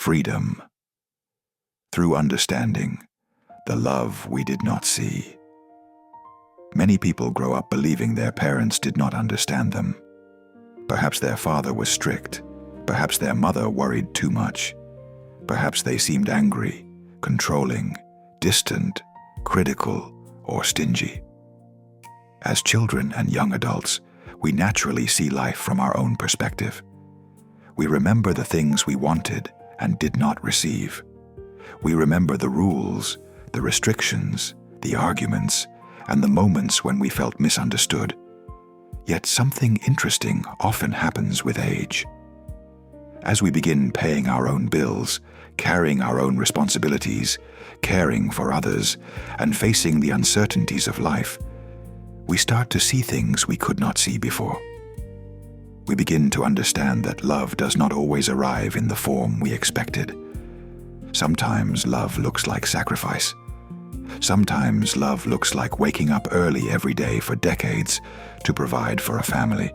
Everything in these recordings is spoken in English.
freedom. Through understanding, the love we did not see. Many people grow up believing their parents did not understand them. Perhaps their father was strict. Perhaps their mother worried too much. Perhaps they seemed angry, controlling, distant, critical, or stingy. As children and young adults, we naturally see life from our own perspective. We remember the things we wanted and did not receive. We remember the rules, the restrictions, the arguments, and the moments when we felt misunderstood. Yet something interesting often happens with age. As we begin paying our own bills, carrying our own responsibilities, caring for others, and facing the uncertainties of life, we start to see things we could not see before. We begin to understand that love does not always arrive in the form we expected. Sometimes love looks like sacrifice. Sometimes love looks like waking up early every day for decades to provide for a family.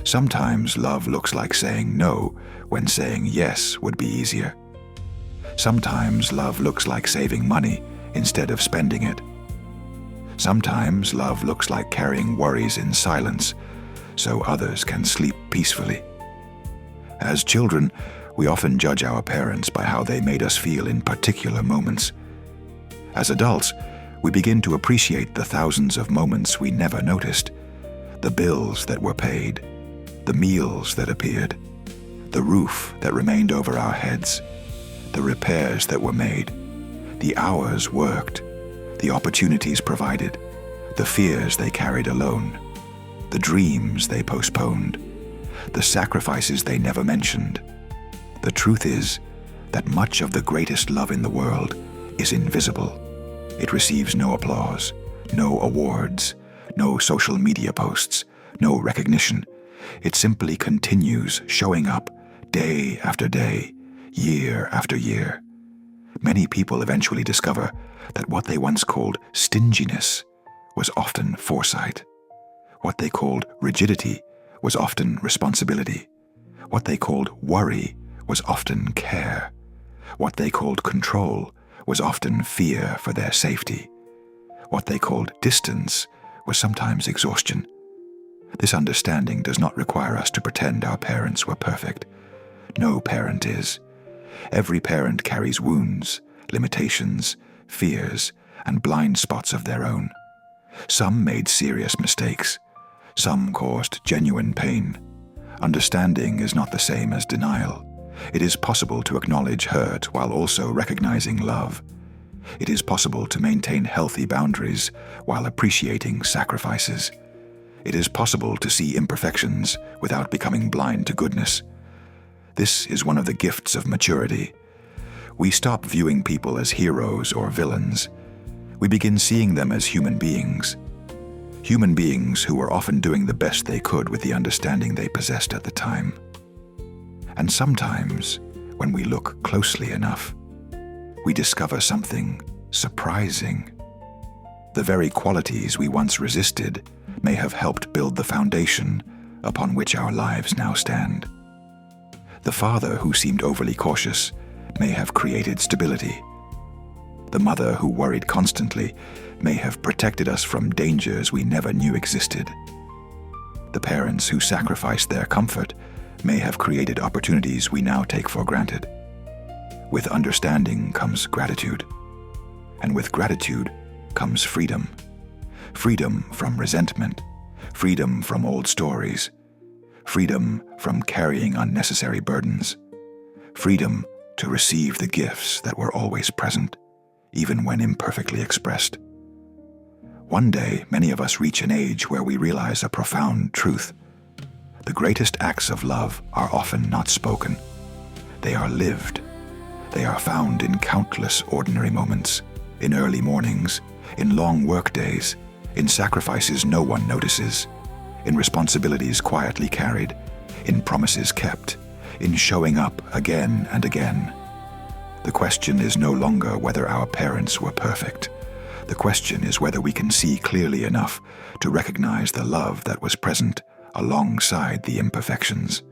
Sometimes love looks like saying no when saying yes would be easier. Sometimes love looks like saving money instead of spending it. Sometimes love looks like carrying worries in silence so others can sleep peacefully. As children, we often judge our parents by how they made us feel in particular moments. As adults, we begin to appreciate the thousands of moments we never noticed, the bills that were paid, the meals that appeared, the roof that remained over our heads, the repairs that were made, the hours worked, the opportunities provided, the fears they carried alone, the dreams they postponed, the sacrifices they never mentioned. The truth is that much of the greatest love in the world is invisible. It receives no applause, no awards, no social media posts, no recognition. It simply continues showing up day after day, year after year. Many people eventually discover that what they once called stinginess was often foresight. What they called rigidity was often responsibility. What they called worry was often care. What they called control was often fear for their safety. What they called distance was sometimes exhaustion. This understanding does not require us to pretend our parents were perfect. No parent is. Every parent carries wounds, limitations, fears, and blind spots of their own. Some made serious mistakes. Some caused genuine pain. Understanding is not the same as denial. It is possible to acknowledge hurt while also recognizing love. It is possible to maintain healthy boundaries while appreciating sacrifices. It is possible to see imperfections without becoming blind to goodness. This is one of the gifts of maturity. We stop viewing people as heroes or villains. We begin seeing them as human beings. Human beings who were often doing the best they could with the understanding they possessed at the time. And sometimes, when we look closely enough, we discover something surprising. The very qualities we once resisted may have helped build the foundation upon which our lives now stand. The father who seemed overly cautious may have created stability. The mother who worried constantly may have protected us from dangers we never knew existed. The parents who sacrificed their comfort may have created opportunities we now take for granted. With understanding comes gratitude, and with gratitude comes freedom. Freedom from resentment, freedom from old stories, freedom from carrying unnecessary burdens, freedom to receive the gifts that were always present, even when imperfectly expressed. One day, many of us reach an age where we realize a profound truth. The greatest acts of love are often not spoken. They are lived. They are found in countless ordinary moments, in early mornings, in long work days, in sacrifices no one notices, in responsibilities quietly carried, in promises kept, in showing up again and again. The question is no longer whether our parents were perfect. The question is whether we can see clearly enough to recognize the love that was present alongside the imperfections.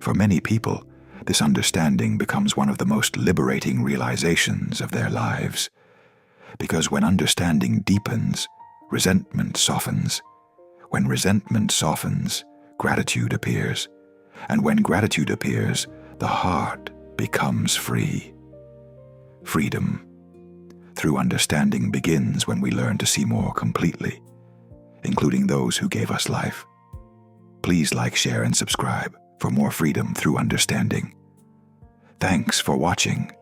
For many people, This understanding becomes one of the most liberating realizations of their lives. Because when understanding deepens, resentment softens. When resentment softens, gratitude appears. And when gratitude appears, the heart becomes free. Freedom through understanding begins when we learn to see more completely, including those who gave us life. Please like, share, and subscribe for more freedom through understanding. Thanks for watching.